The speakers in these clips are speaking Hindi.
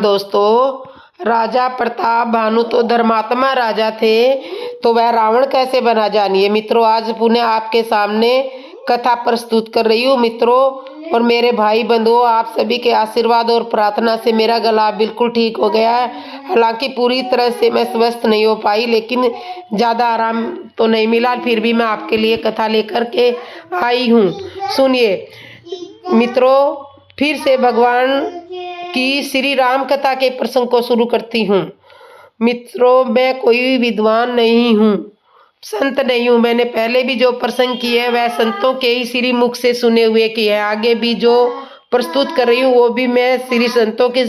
दोस्तों, राजा प्रताप भानु तो धर्मात्मा राजा थे, तो वह रावण कैसे बना जानिए मित्रों। आज पुनः आपके सामने कथा प्रस्तुत कर रही हूँ मित्रों। और मेरे भाई बंधुओं, आप सभी के आशीर्वाद और प्रार्थना से मेरा गला बिल्कुल ठीक हो गया है। हालांकि पूरी तरह से मैं स्वस्थ नहीं हो पाई, लेकिन ज़्यादा आराम तो नहीं मिला। फिर भी मैं आपके लिए कथा लेकर के आई हूँ, सुनिए मित्रों। फिर से भगवान की श्री राम कथा के प्रसंग को शुरू करती हूँ मित्रों। मैं कोई विद्वान नहीं हूँ, संत नहीं हूँ। मैंने पहले भी जो प्रसंग किए हैं वह संतों के ही श्री मुख से सुने हुए किए हैं। आगे भी जो प्रस्तुत कर रही हूँ वो भी मैं श्री संतों के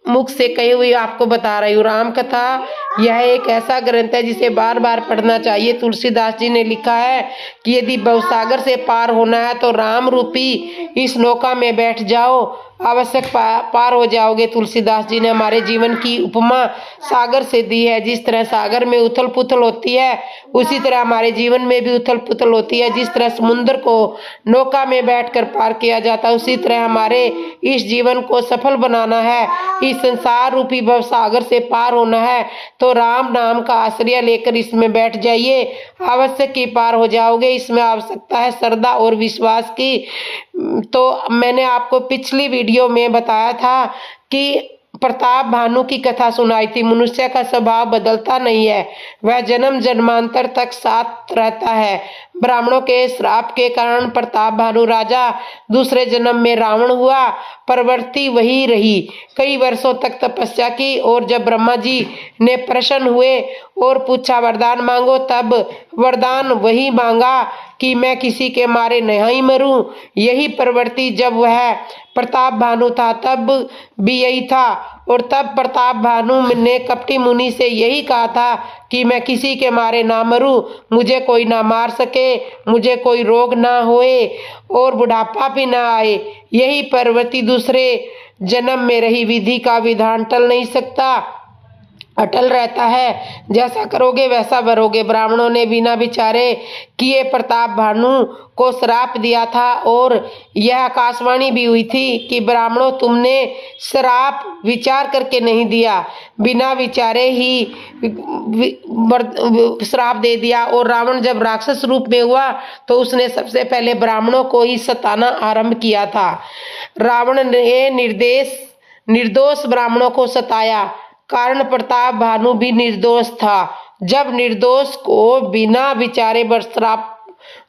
मुख से कही हुई आपको बता रही हूँ। राम कथा यह एक ऐसा ग्रंथ है जिसे बार बार पढ़ना चाहिए। तुलसीदास जी ने लिखा है कि यदि भवसागर से पार होना है तो राम रूपी इस नौका में बैठ जाओ, आवश्यक पार हो जाओगे। तुलसीदास जी ने हमारे जीवन की उपमा सागर से दी है। जिस तरह सागर में उथल पुथल होती है, उसी तरह हमारे जीवन में भी उथल पुथल होती है। जिस तरह समुद्र को नौका में बैठकर पार किया जाता है, उसी तरह हमारे इस जीवन को सफल बनाना है, इस संसार रूपी भव सागर से पार होना है, तो राम नाम का आश्रय लेकर इसमें बैठ जाइए, आवश्यक ही पार हो जाओगे। इसमें आवश्यकता है श्रद्धा और विश्वास की। तो मैंने आपको पिछली वीडियो में बताया था कि प्रताप भानु की कथा सुनाई थी। मनुष्य का स्वभाव बदलता नहीं है, वह जन्म जन्मांतर तक साथ रहता है। ब्राह्मणों के श्राप के कारण प्रताप भानु राजा दूसरे जन्म में रावण हुआ। प्रवृत्ति वही रही। कई वर्षों तक तपस्या की, और जब ब्रह्मा जी ने प्रसन्न हुए और पूछा वरदान मांगो, तब वरदान वही मांगा कि मैं किसी के मारे नहीं मरूं। यही प्रवृत्ति जब वह प्रताप भानु था तब भी यही था। और तब प्रताप भानु ने कपटी मुनि से यही कहा था कि मैं किसी के मारे ना मरूं, मुझे कोई ना मार सके, मुझे कोई रोग ना होए और बुढ़ापा भी ना आए। यही प्रवृत्ति दूसरे जन्म में रही। विधि का विधान टल नहीं सकता, अटल रहता है। जैसा करोगे वैसा भरोगे। ब्राह्मणों ने बिना विचारे किए प्रताप भानु को श्राप दिया था, और यह आकाशवाणी भी हुई थी कि ब्राह्मणों तुमने श्राप विचार करके नहीं दिया, बिना विचारे ही श्राप दे दिया। और रावण जब राक्षस रूप में हुआ तो उसने सबसे पहले ब्राह्मणों को ही सताना आरंभ किया था। रावण ने निर्दोष ब्राह्मणों को सताया, कारण प्रताप भानु भी निर्दोष था। जब निर्दोष को बिना विचारे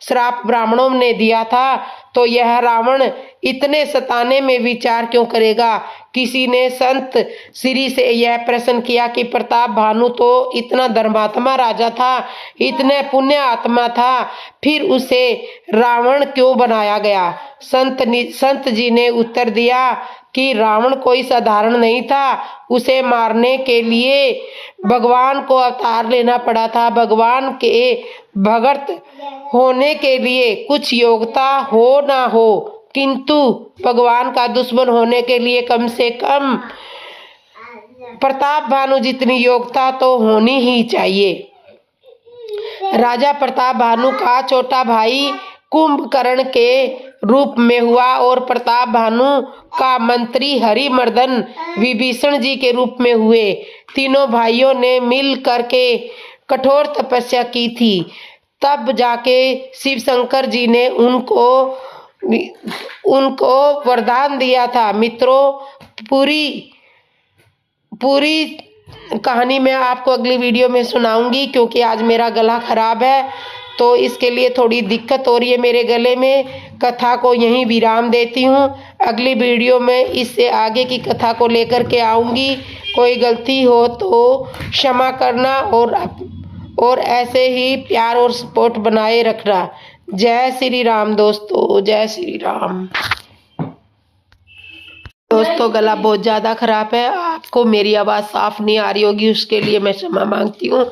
श्राप ब्राह्मणों ने दिया था, तो यह रावण इतने सताने में विचार क्यों करेगा। किसी ने संत श्री से यह प्रश्न किया कि प्रताप भानु तो इतना धर्मात्मा राजा था, इतने पुण्य आत्मा था, फिर उसे रावण क्यों बनाया गया। संत जी ने उत्तर दिया कि रावण कोई साधारण नहीं था, उसे मारने के लिए भगवान को अवतार लेना पड़ा था। भगवान के भगत होने के लिए कुछ योग्यता हो ना हो, किंतु भगवान का दुश्मन होने के लिए कम से कम प्रताप भानु जितनी योग्यता तो होनी ही चाहिए। राजा प्रताप भानु का छोटा भाई कुंभकर्ण के रूप में हुआ, और प्रताप भानु का मंत्री हरिमर्दन विभीषण जी के रूप में हुए। तीनों भाइयों ने मिल करके कठोर तपस्या की थी। तब जाके शिव शंकर जी ने उनको वरदान दिया था। मित्रों, पूरी कहानी मैं आपको अगली वीडियो में सुनाऊंगी, क्योंकि आज मेरा गला खराब है, तो इसके लिए थोड़ी दिक्कत हो रही है मेरे गले में। कथा को यहीं विराम देती हूँ। अगली वीडियो में इससे आगे की कथा को लेकर के आऊँगी। कोई गलती हो तो क्षमा करना, और ऐसे ही प्यार और सपोर्ट बनाए रखना। जय श्री राम दोस्तों, जय श्री राम। दोस्तों, गला बहुत ज़्यादा खराब है, आपको मेरी आवाज़ साफ नहीं आ रही होगी, उसके लिए मैं क्षमा मांगती हूँ।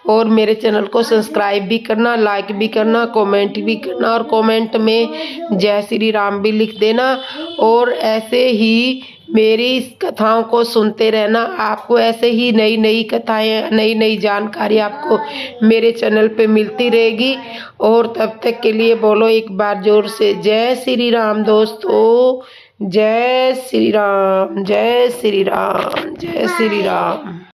और मेरे चैनल को सब्सक्राइब भी करना, लाइक भी करना, कमेंट भी करना, और कमेंट में जय श्री राम भी लिख देना। और ऐसे ही मेरी कथाओं को सुनते रहना। आपको ऐसे ही नई नई कथाएं, नई नई जानकारी आपको मेरे चैनल पे मिलती रहेगी। और तब तक के लिए बोलो एक बार जोर से जय श्री राम दोस्तों, जय श्री राम, जय श्री राम, जय श्री राम।